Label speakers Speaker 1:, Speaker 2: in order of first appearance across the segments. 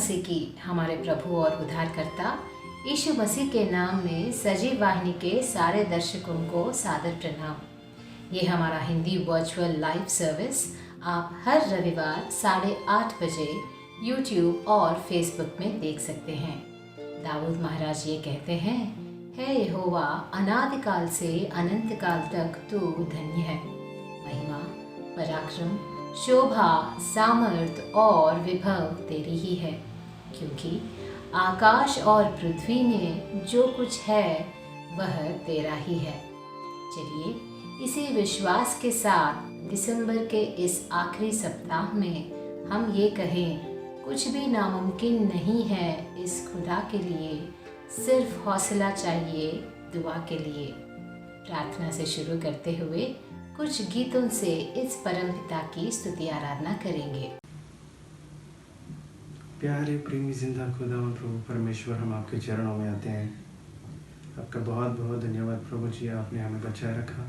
Speaker 1: मसीह की हमारे प्रभु और उद्धारकर्ता यीशु मसीह के नाम में सजीव वाहिनी के सारे दर्शकों को सादर प्रणाम। ये हमारा हिंदी वर्चुअल लाइव सर्विस आप हर रविवार 8:30 बजे YouTube और Facebook में देख सकते हैं। दाऊद महाराज ये कहते हैं, हे यहोवा, अनादिकाल से अनंत काल तक तू धन्य है। महिमा, पराक्रम, शोभा, सामर्थ और विभव तेरी ही है, क्योंकि आकाश और पृथ्वी में जो कुछ है वह तेरा ही है। चलिए इसी विश्वास के साथ दिसंबर के इस आखिरी सप्ताह में हम ये कहें, कुछ भी नामुमकिन नहीं है इस खुदा के लिए, सिर्फ हौसला चाहिए दुआ के लिए। प्रार्थना से शुरू करते हुए कुछ गीतों से इस परमपिता की स्तुति आराधना करेंगे।
Speaker 2: प्यारे प्रेमी जिंदा खुदावंद प्रभु परमेश्वर, हम आपके चरणों में आते हैं। आपका बहुत बहुत धन्यवाद प्रभु जी, आपने हमें बचाए रखा।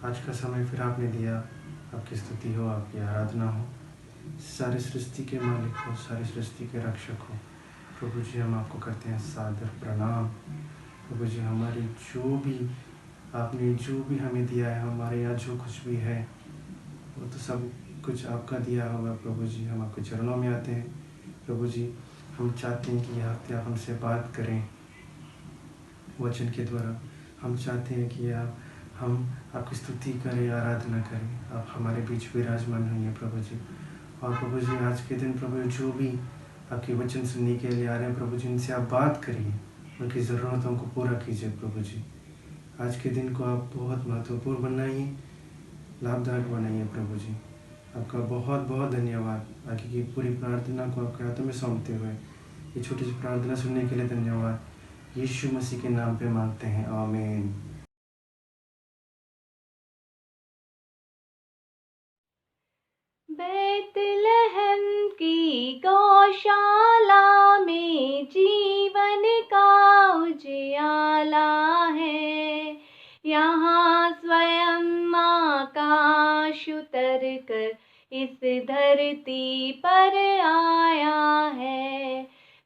Speaker 2: आज का समय फिर आपने दिया। आपकी स्तुति हो, आपकी आराधना हो। सारी सृष्टि के मालिक हो, सारी सृष्टि के रक्षक हो प्रभु जी, हम आपको करते हैं सादर प्रणाम। प्रभु जी, हमारी आपने जो भी हमें दिया है, हमारे यहाँ जो कुछ भी है वो तो सब कुछ आपका दिया होगा प्रभु जी। हम आपके चरणों में आते हैं प्रभु जी। हम चाहते हैं कि आप हमसे बात करें वचन के द्वारा। हम चाहते हैं कि हम आपकी स्तुति करें, आराधना करें। आप हमारे बीच विराजमान होइए प्रभु जी। और प्रभु जी, आज के दिन प्रभु जो भी आपके वचन सुनने के लिए आ रहे हैं प्रभु जी, इनसे आप बात करिए, उनकी ज़रूरतों को पूरा कीजिए प्रभु जी। आज के दिन को आप बहुत महत्वपूर्ण बनाइए, लाभदायक बनाइए प्रभु जी। आपका बहुत बहुत धन्यवाद। आगे की पूरी प्रार्थना को आपके हाथों में सौंपते हुए ये छोटी सी प्रार्थना सुनने के लिए धन्यवाद। यीशु मसीह के नाम पे मांगते हैं, आमीन।
Speaker 3: बैतलहम की गौशाला में जीवन का उजियाला है। यहाँ स्वयं आकाश उतर कर इस धरती पर आया है।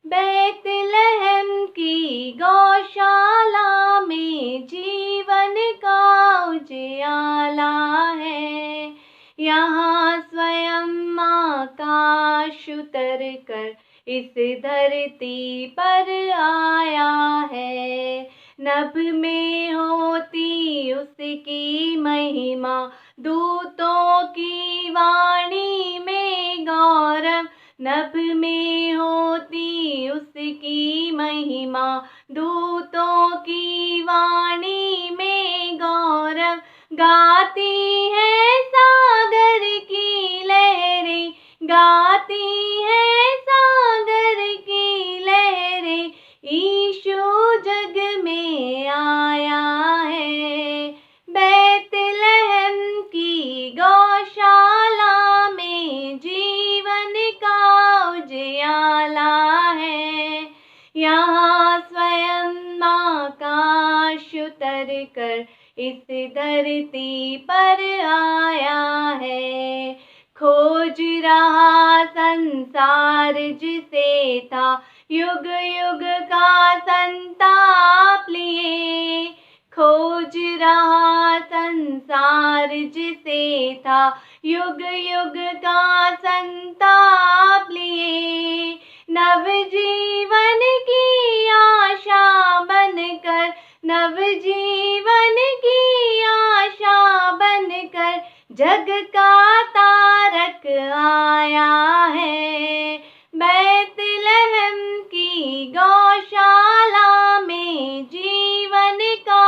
Speaker 3: बैतलहम की गौशाला में जीवन का उजियाला है। यहाँ स्वयं आकाश उतर कर इस धरती पर आया है। नभ में होती उसकी महिमा, दूतों की वाणी में गौरव। नभ में होती उसकी महिमा, दूतों की वाणी में गौरव। गाती है सागर की लहरें, गाती है सागर की लहरें, यीशु जग में आया है। बैतलहम की गौशाला में जीवन का उजियाला है। यहाँ स्वयं आकाश उतर कर इस धरती पर आया है। खोज रहा संसार जिसे था युग युग का संताप लिए। खोज रहा संसार जिसे था युग युग का संताप लिए। नव जीवन की आशा बनकर, नव जीवन की आशा बनकर जग का तारक आया है। बैतलहम की गौशाला में जीवन का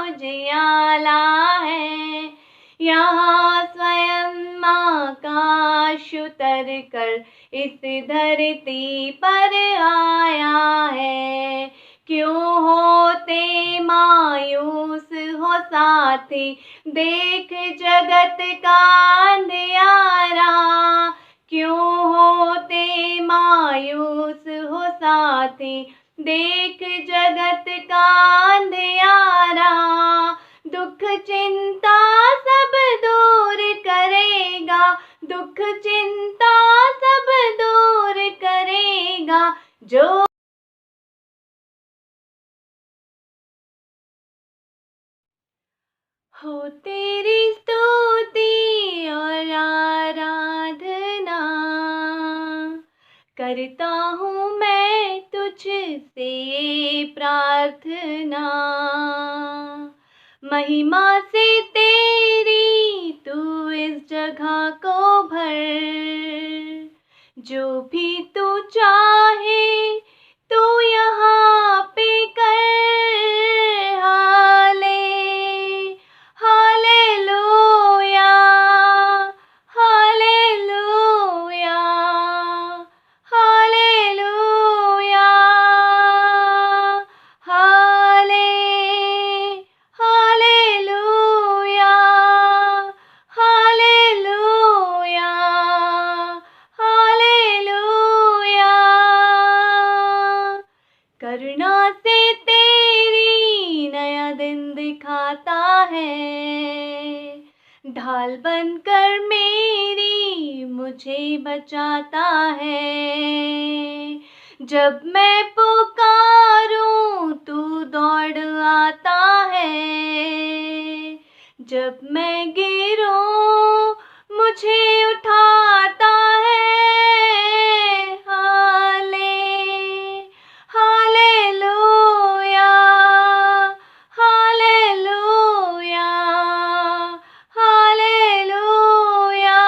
Speaker 3: उजियाला है। यहाँ स्वयं आकाश उतर कर इस धरती पर आया है। क्यों होते मायूस हो साथी, देख जगत का अंधियारा। क्यों होते मायूस हो साथी, देख जगत का अंधियारा। दुख चिंता सब दूर करेगा, दुख चिंता सब दूर करे। महिमा से तेरी तू इस जगह को भर, जो भी तू चाहे तू यहाँ पे कर। Hallelujah, hallelujah, hallelujah, hallelujah, hallelujah, hallelujah. करुणा से तेरी नया दिन दिखाता है, ढाल बनकर मेरी मुझे बचाता है। जब मैं पुकारूं तू दौड़ आता है, जब मैं गिरूं मुझे उठाता है। Hallelujah, hallelujah, hallelujah,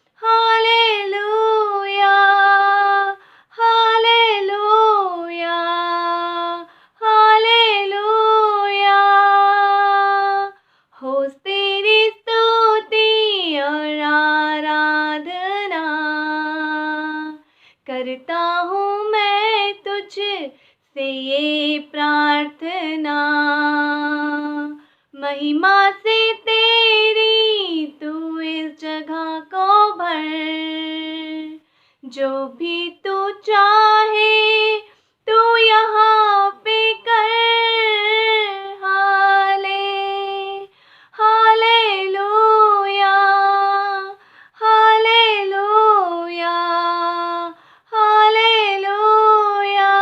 Speaker 3: hallelujah, hallelujah, hallelujah. हो तेरी स्तुति और आराधना करता हूँ मैं तुझ से ये प्रार्थना। महिमा से तेरी तू इस जगह को भर, जो भी तू चाहे तू यहाँ पे कर। Hallelujah, hallelujah, hallelujah.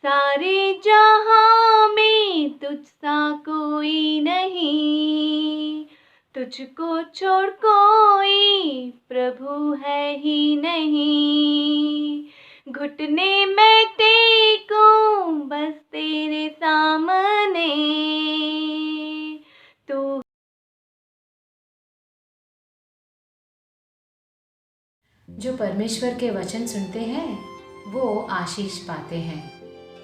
Speaker 3: सारे जहां में तुझ सा कोई नहीं, तुझको छोड़ कोई प्रभु है ही नहीं। घुटने में टेकूं बस तेरे सामने, तू।
Speaker 1: जो परमेश्वर के वचन सुनते हैं वो आशीष पाते हैं।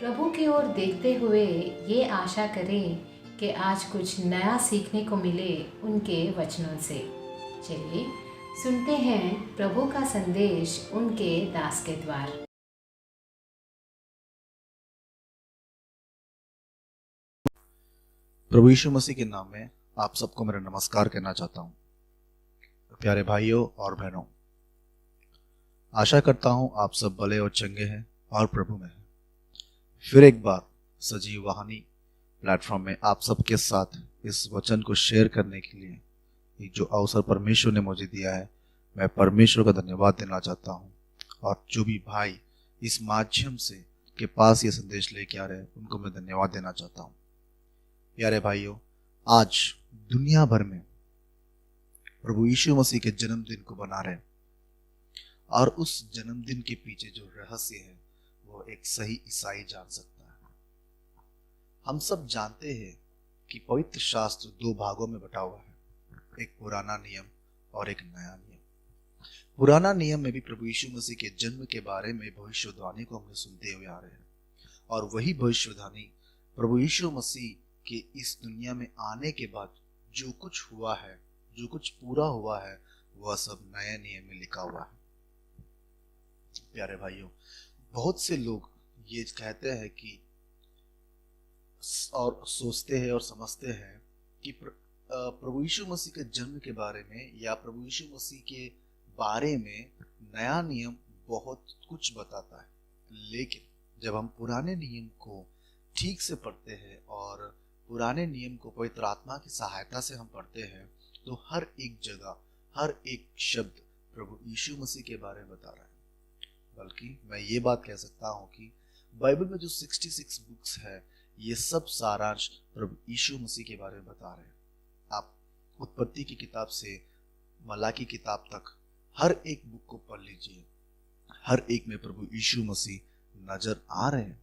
Speaker 1: प्रभु की ओर देखते हुए ये आशा करें कि आज कुछ नया सीखने को मिले उनके वचनों से। चलिए सुनते हैं प्रभु का संदेश उनके दास के द्वार।
Speaker 4: प्रभु यीशु मसीह के नाम में आप सबको मेरा नमस्कार कहना चाहता हूँ। प्यारे भाइयों और बहनों, आशा करता हूँ आप सब भले और चंगे हैं और प्रभु में हैं। फिर एक बार सजीव वाहिनी प्लेटफॉर्म में आप सबके साथ इस वचन को शेयर करने के लिए एक जो अवसर परमेश्वर ने मुझे दिया है, मैं परमेश्वर का धन्यवाद देना चाहता हूँ। और जो भी भाई इस माध्यम से के पास ये संदेश लेके आ रहे हैं उनको मैं धन्यवाद देना चाहता हूँ। प्यारे भाइयों, आज दुनिया भर में प्रभु यीशु मसीह के जन्मदिन को बना रहे हैं और उस जन्मदिन के पीछे जो रहस्य है वो एक सही ईसाई जान सकता है। हम सब जानते हैं कि पवित्र शास्त्र दो भागों में बटा हुआ है, एक पुराना नियम और एक नया नियम। पुराना नियम में भी प्रभु यीशु मसीह के जन्म के बारे में भविष्यवाणी को हम सुनते हुए आ रहे हैं, और वही भविष्यवाणी प्रभु यीशु मसीह के इस दुनिया में आने के बाद जो कुछ हुआ है, जो कुछ पूरा हुआ है, वह सब नए नियम में लिखा हुआ है। प्यारे भाइयों, बहुत से लोग ये कहते हैं कि और सोचते हैं और समझते हैं कि प्रभु यीशु मसीह के जन्म के बारे में या प्रभु यीशु मसीह के बारे में नया नियम बहुत कुछ बताता है। लेकिन जब हम पुराने नियम को ठीक से पढ़ते हैं और पुराने नियम को पवित्र आत्मा की सहायता से हम पढ़ते हैं, तो हर एक जगह हर एक शब्द प्रभु यीशु मसीह के बारे में बता रहा है। बल्कि मैं ये बात कह सकता हूँ कि बाइबल में जो 66 बुक्स है, ये सब सारांश प्रभु यीशु मसीह के बारे में बता रहे हैं। आप उत्पत्ति की किताब से मलाकी किताब तक हर एक बुक को पढ़ लीजिए, हर एक में प्रभु यीशु मसीह नजर आ रहे हैं।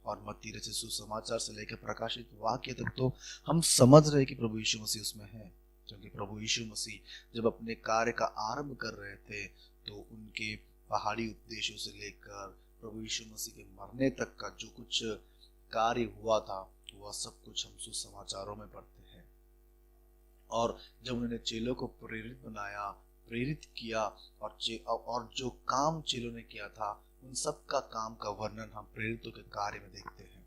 Speaker 4: और मत्ती रचित सुसमाचार से लेकर प्रकाशित वाक्य तक तो हम समझ रहे हैं कि प्रभु यीशु मसीह उसमें है। क्योंकि प्रभु यीशु मसीह जब अपने कार्य का आरंभ कर रहे थे तो उनके पहाड़ी उपदेशों से लेकर प्रभु यीशु मसीह के मरने तक का जो कुछ कार्य हुआ था वह सब कुछ हम सुसमाचारों में पढ़ते हैं। और जब उन्होंने चेलों को प्रेरित किया और जो काम चेलों ने किया था उन सब का काम का वर्णन हम प्रेरितों के कार्य में देखते हैं।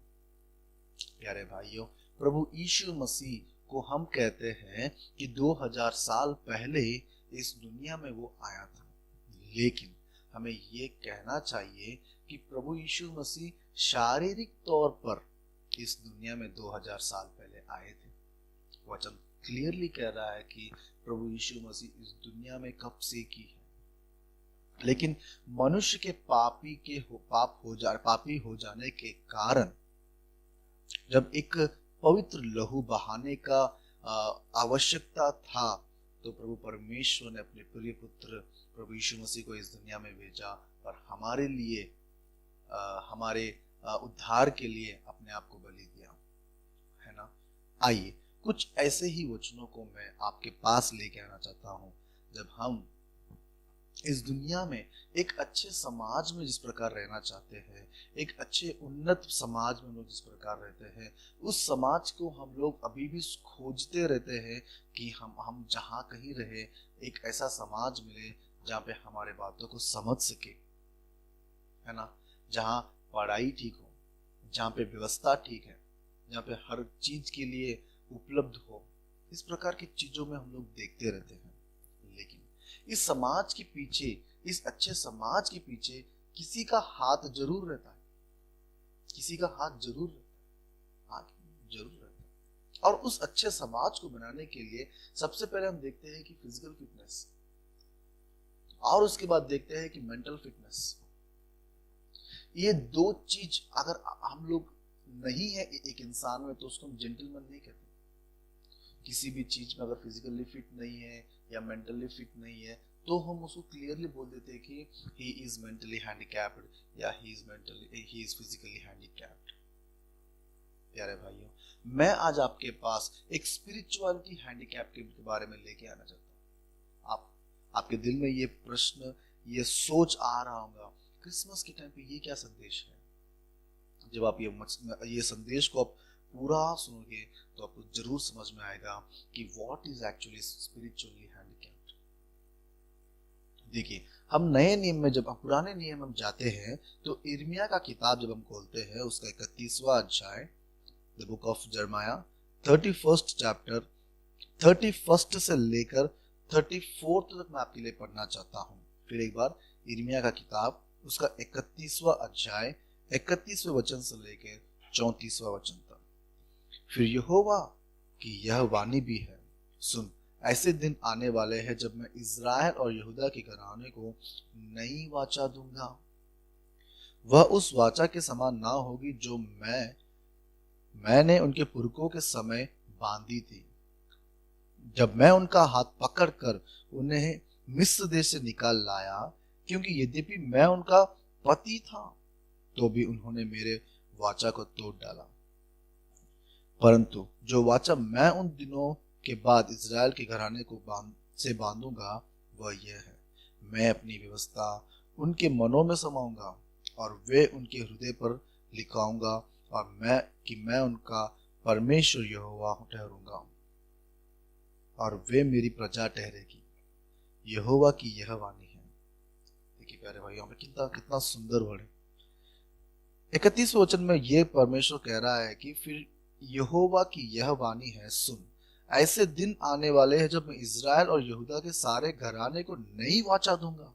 Speaker 4: प्यारे भाइयों, प्रभु यीशु मसीह को हम कहते हैं कि 2000 साल पहले इस दुनिया में वो आया था, लेकिन हमें ये कहना चाहिए कि प्रभु यीशु मसीह शारीरिक तौर पर इस दुनिया में 2000 साल पहले आए थे। वचन क्लियरली कह रहा है कि प्रभु यीशु मसीह इस दुनिया में कब से की है, लेकिन मनुष्य के पापी हो जाने के कारण जब एक पवित्र लहू बहाने का आवश्यकता था तो प्रभु परमेश्वर ने अपने प्रिय पुत्र प्रभु यीशु मसीह को इस दुनिया में भेजा और हमारे लिए हमारे उद्धार के लिए अपने आप को बलि दिया, है ना। आइए कुछ ऐसे ही वचनों को मैं आपके पास लेके आना चाहता हूं। जब हम इस दुनिया में एक अच्छे समाज में जिस प्रकार रहना चाहते हैं, एक अच्छे उन्नत समाज में लोग जिस प्रकार रहते हैं, उस समाज को हम लोग अभी भी खोजते रहते हैं कि हम जहाँ कहीं रहे एक ऐसा समाज मिले जहाँ पे हमारे बातों को समझ सके, है ना, जहाँ पढ़ाई ठीक हो, जहाँ पे व्यवस्था ठीक है, जहाँ पे हर चीज के लिए उपलब्ध हो। इस प्रकार की चीजों में हम लोग देखते रहते हैं, लेकिन इस समाज के पीछे, इस अच्छे समाज के पीछे किसी का हाथ जरूर रहता है, किसी का हाथ जरूर रहता है, हाथ जरूर रहता है। और उस अच्छे समाज को बनाने के लिए सबसे पहले हम देखते हैं कि फिजिकल फिटनेस, और उसके बाद देखते हैं कि मेंटल फिटनेस। ये दो चीज अगर हम लोग नहीं है एक इंसान में तो उसको हम जेंटलमैन नहीं कहते। किसी भी चीज में अगर फिजिकली फिट नहीं है या मेंटली फिट नहीं है तो हम उसको क्लियरली बोल देते हैं कि ही इज मेंटली हैंडीकैप्ड या ही इज फिजिकली हैंडीकैप्ड। प्यारे भाइयों, मैं आज आपके पास एक स्पिरिचुअलिटी हैंडीकैप के बारे में लेके आना चाहता हूँ। आपके दिल में ये प्रश्न, ये सोच आ रहा होगा, क्रिसमस के टाइम पे ये क्या संदेश है। जब आप ये संदेश को आप पूरा सुनोगे तो आपको जरूर समझ में आएगा कि what is actually spiritually handicapped. देखिए, हम नए नियम में जब हम पुराने नियम में जाते हैं तो यिर्मयाह का किताब जब हम खोलते हैं उसका 31वां अध्याय, the book of Jeremiah 31st chapter 31 से लेकर 34 तक मैं आपके लिए पढ़ना चाहता हूँ। फिर एक बार यिर्मयाह का किताब उसका 31वां अध्याय 31वें वचन से लेकर 34वां वचन तक। फिर यहोवा की यह वाणी भी है, सुन, ऐसे दिन आने वाले हैं जब मैं इज़राइल और यहूदा के घराने को नई वाचा दूंगा। वह उस वाचा के समान ना होगी जो मैंने उनके पुरखों के समय बांधी थी, जब मैं उनका हाथ पकड़कर उन्हें मिस्र देश से निकाल लाया, क्योंकि यद्यपि मैं उनका पति था तो भी उन्होंने मेरे वाचा को तोड़ डाला। परंतु जो वाचा मैं उन दिनों के बाद इज़राइल के घराने को बांधूंगा वह यह है, मैं अपनी व्यवस्था उनके मनों में समाऊंगा और वे उनके हृदय पर लिखाऊंगा, और मैं उनका परमेश्वर यहोवा ठहरूंगा और वे मेरी प्रजा ठहरेगी। यहोवा की यह वाणी है। देखिए प्यारे भाइयों, में कितना सुंदर वर्ड है। 31वें वचन में यह परमेश्वर कह रहा है कि फिर यहोवा की यह वाणी है, सुन, ऐसे दिन आने वाले हैं जब मैं इज़राइल और यहूदा के सारे घराने को नई वाचा दूंगा।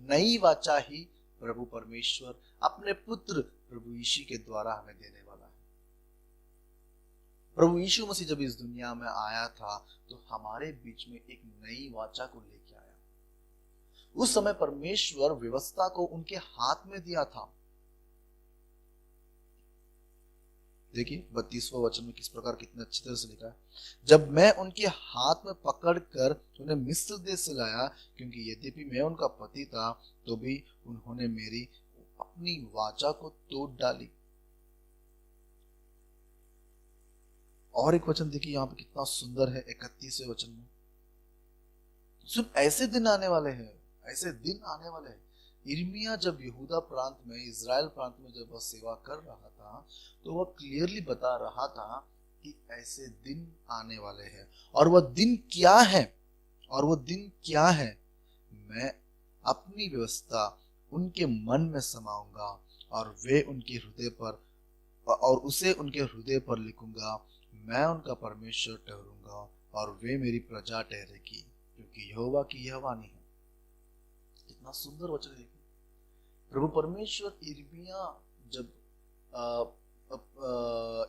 Speaker 4: नई वाचा ही प्रभु परमेश्वर अपने पुत्र प्रभु यीशु के द्वारा हमें देने वाला है। प्रभु यीशु मसीह जब इस दुनिया में आया था तो हमारे बीच में एक नई वाचा को लेके आया। उस समय परमेश्वर व्यवस्था को उनके हाथ में दिया था। देखिए 32वां वचन में किस प्रकार कितने अच्छी तरह से लिखा है, जब मैं उनके हाथ में पकड़कर उन्हें मिस्र देश से लाया, क्योंकि यद्यपि मैं उनका पति था तो भी उन्होंने अपनी वाचा को तोड़ डाली। और एक वचन देखिए यहाँ पे कितना सुंदर है 31वें वचन में, सुन ऐसे दिन आने वाले हैं, ऐसे दिन आने वाले हैं। यिर्मयाह जब यहूदा प्रांत में, इज़राइल प्रांत में जब वह सेवा कर रहा था तो वह क्लियरली बता रहा था कि ऐसे दिन आने वाले हैं। और वह दिन क्या है? और वो दिन क्या है? मैं अपनी व्यवस्था उनके मन में समाऊंगा और वे उनके हृदय पर, और उसे उनके हृदय पर लिखूंगा। मैं उनका परमेश्वर ठहरूंगा और वे मेरी प्रजा ठहरेगी, क्योंकि यहोवा की यह वाणी है। कितना सुंदर वचन देखिए। प्रभु परमेश्वर यिर्मयाह जब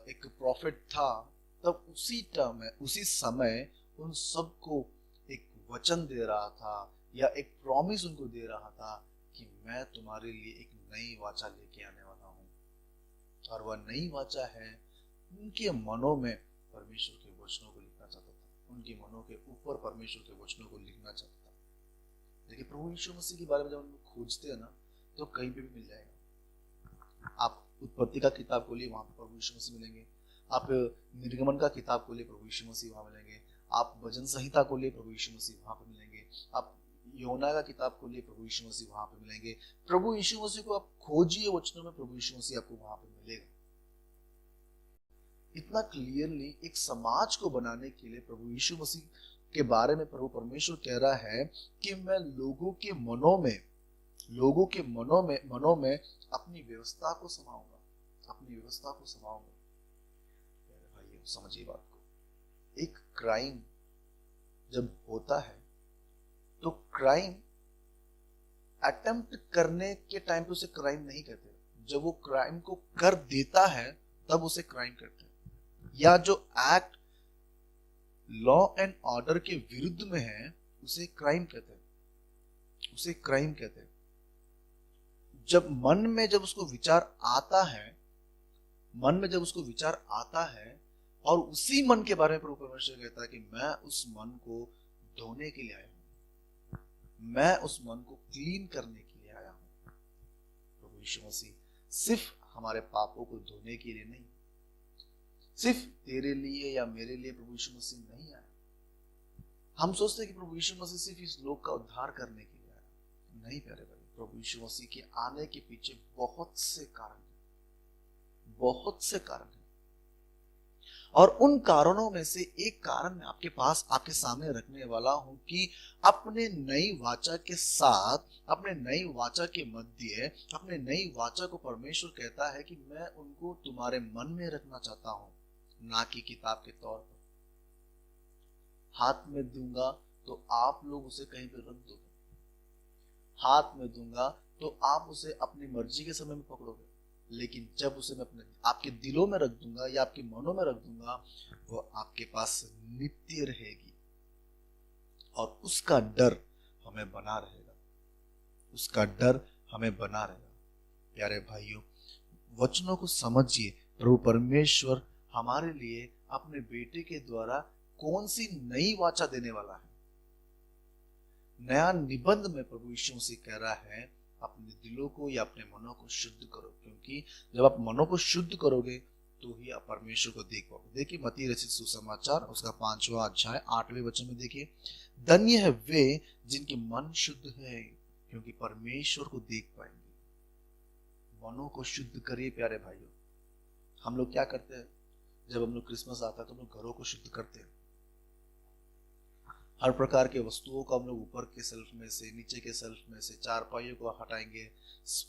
Speaker 4: एक प्रॉफिट था, तब उसी टाइम में, उसी समय उन सबको एक वचन दे रहा था या एक प्रॉमिस उनको दे रहा था कि मैं तुम्हारे लिए एक नई वाचा लेके आने वाला हूँ। और वह नई वाचा है, उनके मनों में परमेश्वर के वचनों को लिखना चाहता था, उनके मनों के ऊपर परमेश्वर के वचनों को लिखना चाहता था। देखिए प्रभु यीशु मसीह के बारे में जब हम खोजते हैं ना, तो कहीं पे भी मिल जाएगा। आप उत्पत्ति का किताब खोलिए, वहां पे प्रभु यीशु मसीह मिलेंगे। आप निर्गमन का किताब खोलिए, प्रभु यीशु मसीह वहां मिलेंगे। आप भजन संहिता खोलिए, प्रभु यीशु मसीह वहां पे मिलेंगे। आप योना का किताब खोलिए, प्रभु यीशु मसीह वहां पे मिलेंगे। प्रभु यीशु मसीह को आप खोजिए वचनों में, प्रभु यीशु मसीह आपको वहां पे मिलेगा। इतना क्लियरली एक समाज को बनाने के लिए प्रभु यीशु मसीह के बारे में प्रभु परमेश्वर कह रहा है कि मैं लोगों के मनों में अपनी व्यवस्था को समाऊंगा, अपनी व्यवस्था को समाऊंगा। भाई समझिए बात को। एक क्राइम जब होता है तो क्राइम अटेम्प्ट करने के टाइम पे उसे क्राइम नहीं कहते, जब वो क्राइम को कर देता है तब उसे क्राइम कहते हैं। या जो एक्ट लॉ एंड ऑर्डर के विरुद्ध में है उसे क्राइम कहते हैं, उसे क्राइम कहते हैं। जब मन में जब उसको विचार आता है, मन में जब उसको विचार आता है और उसी मन के बारे में प्रभु परमेश्वर कहता है कि मैं उस मन को धोने के लिए आया हूं, मैं उस मन को क्लीन करने के लिए आया हूं। प्रभु यीशु मसीह सिर्फ हमारे पापों को धोने के लिए नहीं, सिर्फ तेरे लिए या मेरे लिए प्रभु यीशु मसीह नहीं आया। हम सोचते हैं कि प्रभु यीशु मसीह सिर्फ इस लोक का उद्धार करने के लिए आया। नहीं प्यारे भाई, प्रभु यीशु मसीह के आने के पीछे बहुत से कारण हैं, बहुत से कारण हैं। और उन कारणों में से एक कारण मैं आपके पास, आपके सामने रखने वाला हूं कि अपने नई वाचा के साथ, अपने नई वाचा के मध्य, अपने नई वाचा को परमेश्वर कहता है कि मैं उनको तुम्हारे मन में रखना चाहता हूं, ना कि किताब के तौर पर। हाथ में दूंगा तो आप लोग उसे कहीं पे रख दोगे, हाथ में दूंगा तो आप उसे अपनी मर्जी के समय में पकड़ोगे, लेकिन जब उसे मैं अपने आपके दिलों में रख दूंगा या आपके मनों में रख दूंगा, वो आपके पास नित्य रहेगी। और उसका डर हमें बना रहेगा, उसका डर हमें बना रहेगा। प्यारे भाइयों, वचनों को समझिए। प्रभु परमेश्वर हमारे लिए अपने बेटे के द्वारा कौन सी नई वाचा देने वाला है। नया निबंध में प्रभु यीशु मसीह कह रहा है अपने दिलों को या अपने मनों को शुद्ध करो, क्योंकि जब आप मनों को शुद्ध करोगे तो ही आप परमेश्वर को देख पाओगे। देखिए मत्ती रचित सुसमाचार उसका 5वां अध्याय 8वें वचन में देखिए, धन्य है वे जिनके मन शुद्ध है, क्योंकि परमेश्वर को देख पाएंगे। मनों को शुद्ध करिए प्यारे भाइयों। हम लोग क्या करते हैं, जब हम लोग क्रिसमस आता है तो हम लोग घरों को शुद्ध करते हैं। हर प्रकार के वस्तुओं को हम लोग ऊपर के सेल्फ में से, नीचे के सेल्फ में से, चारपाइयों को हटाएंगे,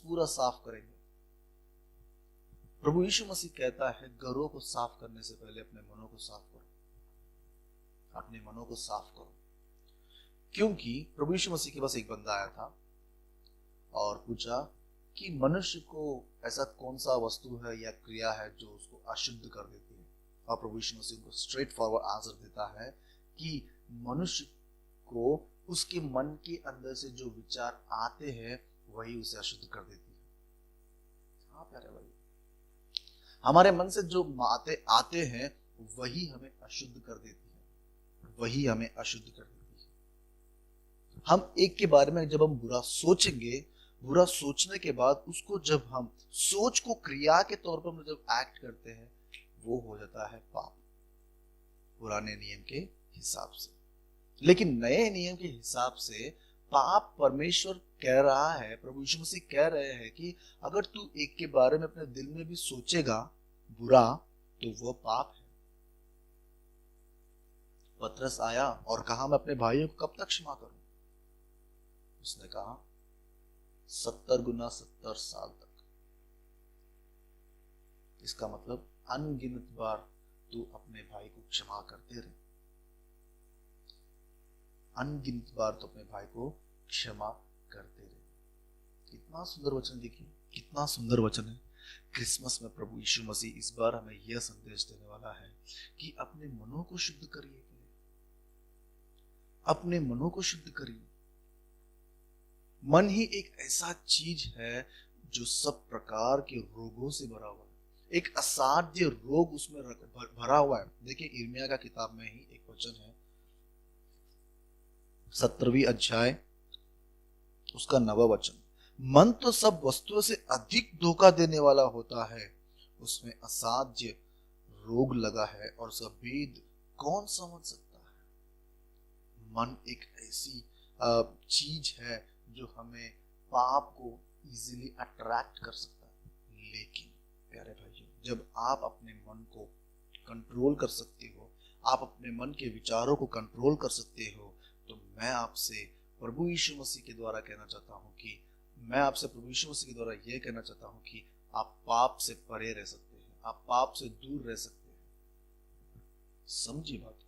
Speaker 4: पूरा साफ करेंगे। प्रभु यीशु मसीह कहता है घरों को साफ करने से पहले अपने मनों को साफ करो, अपने मनों को साफ करो। क्योंकि प्रभु यीशु मसीह के पास एक बंदा आया था और पूछा कि मनुष्य को ऐसा कौन सा वस्तु है या क्रिया है जो उसको अशुद्ध कर देती है। और प्रभु यीशु मसीह को स्ट्रेट फॉरवर्ड आंसर देता है कि मनुष्य को उसके मन के अंदर से जो विचार आते हैं वही उसे अशुद्ध कर देती है। हाँ प्यारे भाई, हमारे मन से जो बातें आते हैं वही हमें अशुद्ध कर देती है, वही हमें अशुद्ध कर देती है। हम एक के बारे में जब हम बुरा सोचेंगे बुरा सोचने के बाद उसको जब हम सोच को क्रिया के तौर पर जब एक्ट करते हैं, वो हो जाता है पाप, पुराने नियम के हिसाब से। लेकिन नए नियम के हिसाब से पाप, परमेश्वर कह रहा है, प्रभु यीशु मसीह कह रहे हैं कि अगर तू एक के बारे में अपने दिल में भी सोचेगा बुरा, तो वह पाप है। पतरस आया और कहा, मैं अपने भाइयों को कब तक क्षमा करूं? उसने कहा 70 गुना 70 साल तक। इसका मतलब अनगिनत बार तू अपने भाई को क्षमा करते रहे, अनगिनत बार तो अपने भाई को क्षमा करते रहे। कितना सुंदर वचन, देखिए कितना सुंदर वचन है। क्रिसमस में प्रभु यीशु मसीह इस बार हमें यह संदेश देने वाला है कि अपने मनों को शुद्ध करिए, अपने मनों को शुद्ध करिए। मन ही एक ऐसा चीज है जो सब प्रकार के रोगों से भरा हुआ है, एक असाध्य रोग उसमें भरा हुआ है। देखिए यिर्मयाह का किताब में ही एक वचन है, 17वीं अध्याय उसका 9वां वचन, मन तो सब वस्तुओं से अधिक धोखा देने वाला होता है, उसमें असाध्य रोग लगा है और उसका भेद कौन समझ सकता है। मन एक ऐसी चीज है जो हमें पाप को इजीली अट्रैक्ट कर सकता है। लेकिन प्यारे भाइयों, जब आप अपने मन को कंट्रोल कर सकते हो, आप अपने मन के विचारों को कंट्रोल कर सकते हो, तो मैं आपसे प्रभु यीशु मसीह के द्वारा कहना चाहता हूं कि आप पाप से परे रह सकते हैं, आप पाप से दूर रह सकते हैं। समझिए बात को।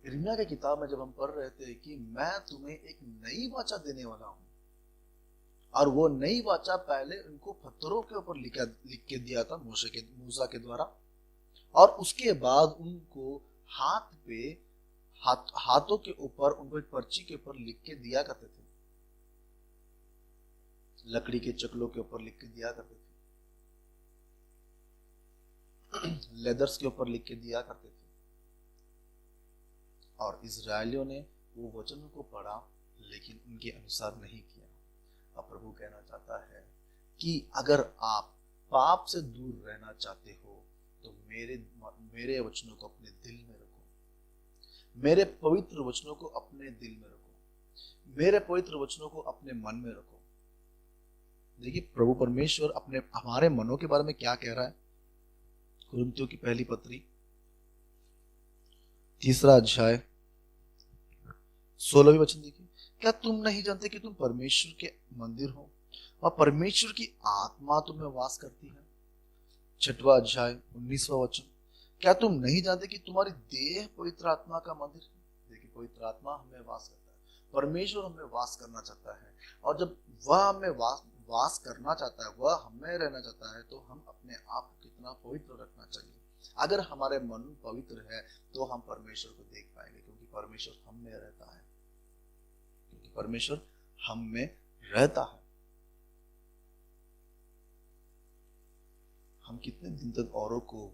Speaker 4: यिर्मयाह की किताब में जब हम पढ़ रहे थे कि मैं तुम्हें एक नई वाचा देने वाला हूं, और वो नई वाचा पहले उनको पत्थरों के ऊपर लिख के दिया था मूसा के द्वारा, और उसके बाद उनको हाथों के ऊपर, उनको एक पर्ची के ऊपर लिख के दिया करते थे, लकड़ी के चकलों के ऊपर लिख के दिया करते थे, लेदर्स के ऊपर लिख के दिया करते थे। और इजरायलियों ने वो वचनों को पढ़ा लेकिन उनके अनुसार नहीं किया। अब प्रभु कहना चाहता है कि अगर आप पाप से दूर रहना चाहते हो तो मेरे वचनों को अपने दिल में रखो, मेरे पवित्र वचनों को अपने दिल में रखो, मेरे पवित्र वचनों को अपने मन में रखो। देखिए प्रभु परमेश्वर हमारे मनों के बारे में क्या कह रहा है। कुरिन्थियों की पहली पत्री 3 अध्याय 16वीं वचन देखिए, क्या तुम नहीं जानते कि तुम परमेश्वर के मंदिर हो और परमेश्वर की आत्मा तुम्हें वास करती है। 6वां अध्याय 19वां वचन, क्या तुम नहीं जानते कि तुम्हारी देह पवित्र आत्मा का मंदिर है। देखिए पवित्र आत्मा हमें वास करता है, परमेश्वर हमें वास करना चाहता है, और जब वह हमें वास करना चाहता है, वह हमें रहना चाहता है, तो हम अपने आप को कितना पवित्र रखना चाहिए। अगर हमारे मन पवित्र है तो हम परमेश्वर को देख पाएंगे, क्योंकि परमेश्वर हम में रहता है, क्योंकि परमेश्वर हम में रहता है। हम कितने दिन तक औरों को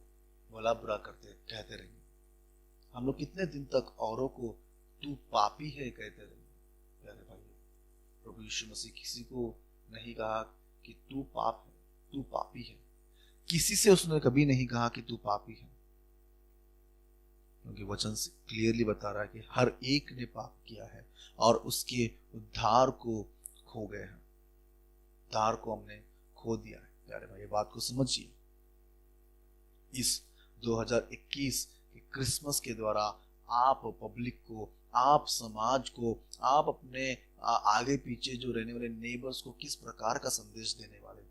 Speaker 4: भला बुरा कहते रहेंगे? हम लोग कितने दिन तक औरों को तू पापी है कहते रहेंगे? प्यारे भाइयों, प्रभु यीशु मसीह किसी को नहीं कहा कि तू पापी है। किसी से उसने कभी नहीं कहा कि तू पापी है, क्योंकि वचन से क्लियरली बता रहा है कि हर एक ने पाप किया है और उसके उद्धार को खो गए हैं, उद्धार को हमने खो दिया है। प्यारे भाई, ये बात को समझिए। इस 2021 के क्रिसमस के द्वारा आप पब्लिक को, आप समाज को, आप अपने आगे पीछे जो रहने वाले नेबर्स को किस प्रकार का संदेश देने वाले हो।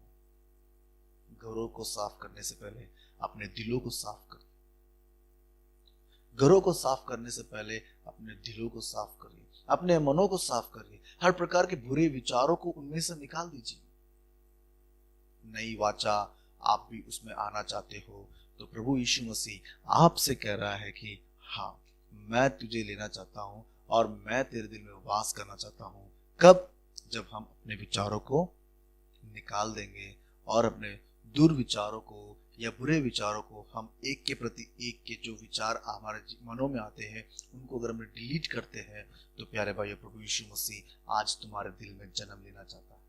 Speaker 4: घरों को साफ करने से पहले अपने दिलों को साफ करिए। घरों को साफ करने से पहले अपने दिलों को साफ करिए, अपने मनों को साफ करिए। हर प्रकार के बुरे विचारों को उनमें से निकाल दीजिए। नई वाचा आप भी उसमें आना चाहते हो तो प्रभु यीशु मसीह आपसे कह रहा है कि हाँ, मैं तुझे लेना चाहता हूं और मैं तेरे दिल में वास करना चाहता हूं। कब? जब हम अपने विचारों को निकाल देंगे और अपने दुर्विचारों को या बुरे विचारों को हम एक के प्रति एक के जो विचार हमारे मनों में आते हैं उनको अगर हम डिलीट करते हैं, तो प्यारे भाइयों, प्रभु यीशु मसीह आज तुम्हारे दिल में जन्म लेना चाहता है।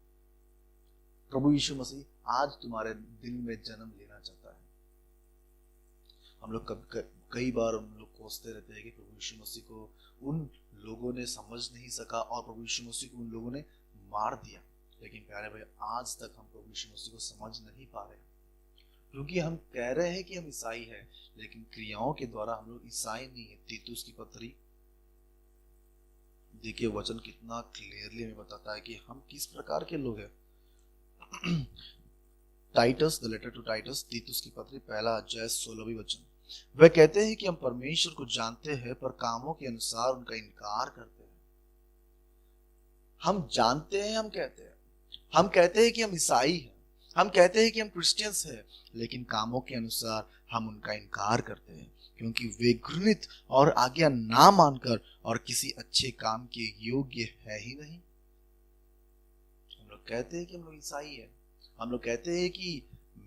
Speaker 4: प्रभु यीशु मसीह आज तुम्हारे दिल में जन्म लेना चाहता है। हम लोग कई बार हम लोग कोसते रहते हैं कि प्रभु यीशु मसीह को उन लोगों ने समझ नहीं सका और प्रभु यीशु मसीह को उन लोगों ने मार दिया। लेकिन प्यारे भाई, आज तक हम प्रभु यीशु मसीह को समझ नहीं पा रहे, क्योंकि हम कह रहे हैं कि हम ईसाई हैं, लेकिन क्रियाओं के द्वारा हम लोग ईसाई नहीं है। तीतुस की पत्री देखिए, वचन कितना क्लियरली हमें बताता है कि हम किस प्रकार के लोग हैं। Titus, the letter to Titus, तीतुस की पत्री 1 अध्याय 16वां वचन, वह कहते हैं कि हम परमेश्वर को जानते हैं पर कामों के अनुसार उनका इनकार करते हैं। हम जानते हैं, हम कहते हैं कि हम ईसाई हैं, हम कहते हैं कि हम क्रिश्चियंस हैं, लेकिन कामों के अनुसार हम उनका इनकार करते हैं, क्योंकि वे घृणित और आज्ञा ना मानकर और किसी अच्छे काम के योग्य है ही नहीं। हम लोग कहते हैं कि हम लोग ईसाई हैं, हम लोग कहते हैं कि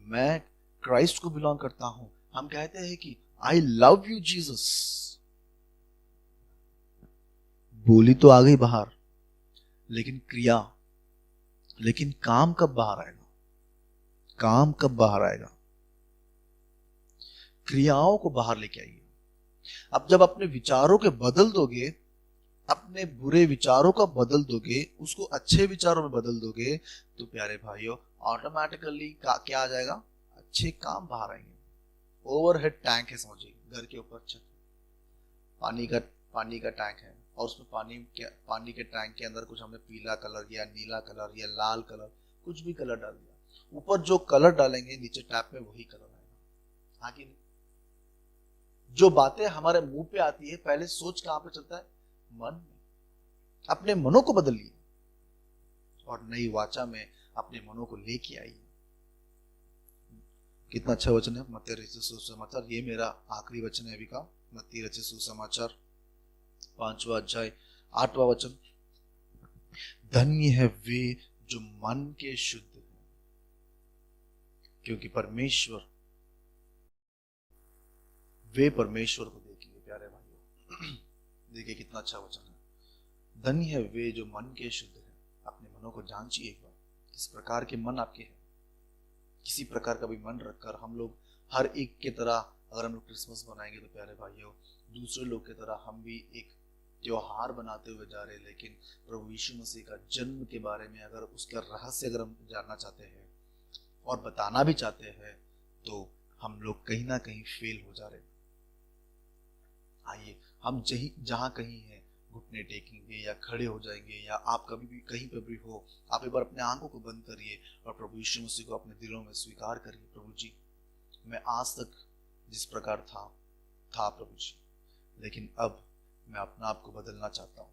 Speaker 4: मैं क्राइस्ट को बिलोंग करता हूं, हम कहते हैं कि आई लव यू जीसस, बोली तो आ गई बाहर, लेकिन लेकिन काम कब बाहर आएगा? काम कब बाहर आएगा? क्रियाओं को बाहर लेके आइए। अब जब अपने विचारों के बदल दोगे, अपने बुरे विचारों का बदल दोगे, उसको अच्छे विचारों में बदल दोगे, तो प्यारे भाइयों, ऑटोमेटिकली क्या आ जाएगा? अच्छे काम बाहर आएंगे। ओवरहेड टैंक है, समझिए, घर के ऊपर छत, पानी का टैंक है, और उसमें पानी के टैंक के अंदर कुछ हमने पीला कलर या नीला कलर या लाल कलर, कुछ भी कलर डाल दिया। ऊपर जो कलर डालेंगे नीचे टैप में वही कलर आएगा। आगे जो बातें हमारे मुंह पे आती है, पहले सोच कहां पे चलता है? मन में। अपने मनों को बदलिए और नई वाचा में अपने मनों को लेके आइए। कितना अच्छा वचन है, मत्ती रचित सुसमाचार। ये मेरा आखिरी वचन है अभी का, मत्ती रचित सुसमाचार 5वां अध्याय 8वां वचन, धन्य है वे जो मन के शुद्ध हैं, क्योंकि वे परमेश्वर को देखेंगे। प्यारे भाइयों, देखिए कितना अच्छा वचन है। धन्य है वे जो मन के शुद्ध हैं। अपने मनों को जांचिए एक बार, किस प्रकार के मन आपके हैं। किसी प्रकार का भी मन रखकर हम लोग हर एक के तरह, अगर हम लोग क्रिसमस बनाएंगे तो प्यारे भाइयों, दूसरे लोग की तरह हम भी एक त्योहार बनाते हुए जा रहे हैं। लेकिन प्रभु यीशु मसीह का जन्म के बारे में अगर उसका रहस्य अगर हम जानना चाहते हैं और बताना भी चाहते हैं, तो हम लोग कहीं ना कहीं फेल हो जा रहे हैं। आइए हम जहां कहीं हैं, घुटने टेकेंगे या खड़े हो जाएंगे, या आप कभी भी कहीं पर भी हो, आप एक बार अपने आंखों को बंद करिए और प्रभु यीशु मसीह को अपने दिलों में स्वीकार करिए। प्रभु जी, मैं आज तक जिस प्रकार था प्रभु जी, लेकिन अब मैं अपना आप को बदलना चाहता हूँ।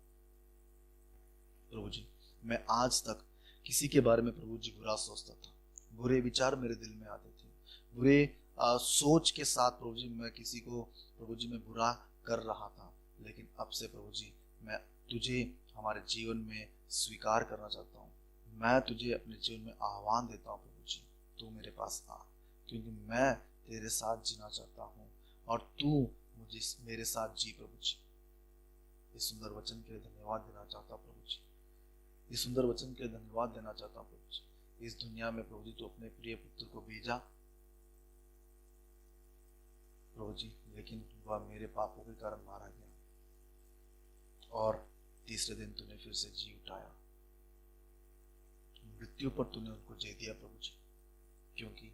Speaker 4: प्रभु जी, मैं आज तक किसी के बारे में प्रभु जी बुरा सोचता था, बुरे विचार मेरे दिल में आते थे, बुरे सोच के साथ प्रभु जी मैं किसी को प्रभु जी मैं बुरा कर रहा था। लेकिन अब से प्रभु जी मैं तुझे हमारे जीवन में स्वीकार करना चाहता हूँ। मैं तुझे अपने जीवन में आह्वान देता हूँ प्रभु जी, तू मेरे पास आ, क्योंकि मैं तेरे साथ जीना चाहता हूँ और तू मुझे मेरे साथ जी। प्रभु जी, इस सुंदर वचन के लिए धन्यवाद देना चाहता हूँ प्रभु जी, इस सुंदर वचन के लिए धन्यवाद देना चाहता हूँ प्रभु जी। इस दुनिया में प्रभु जी तू अपने प्रिय पुत्र को भेजा प्रभु जी, लेकिन वह मेरे पापों के कारण मारा गया और तीसरे दिन तूने फिर से जी उठाया। मृत्यु पर तूने उनको जय दिया प्रभु जी, क्योंकि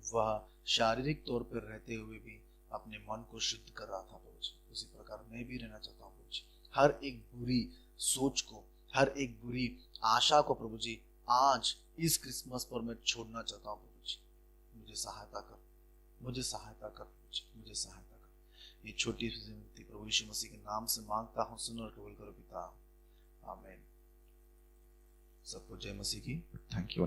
Speaker 4: वह शारीरिक तौर पर रहते हुए भी अपने मन को शुद्ध कर रहा था प्रभु जी। उसी प्रकार मैं भी रहना चाहता हूँ प्रभु जी। हर एक बुरी सोच को, हर एक बुरी आशा को प्रभु जी आज इस क्रिसमस पर मैं छोड़ना चाहता हूँ प्रभु जी। मुझे सहायता कर, मुझे सहायता कर प्रभु जी, मुझे सहायता कर। ये छोटी सी विनती प्रभु यीशु मसीह के नाम से मांगता हूँ, सुन और कबूल करो पिता, आमीन। सबको जय मसीह की। Thank you.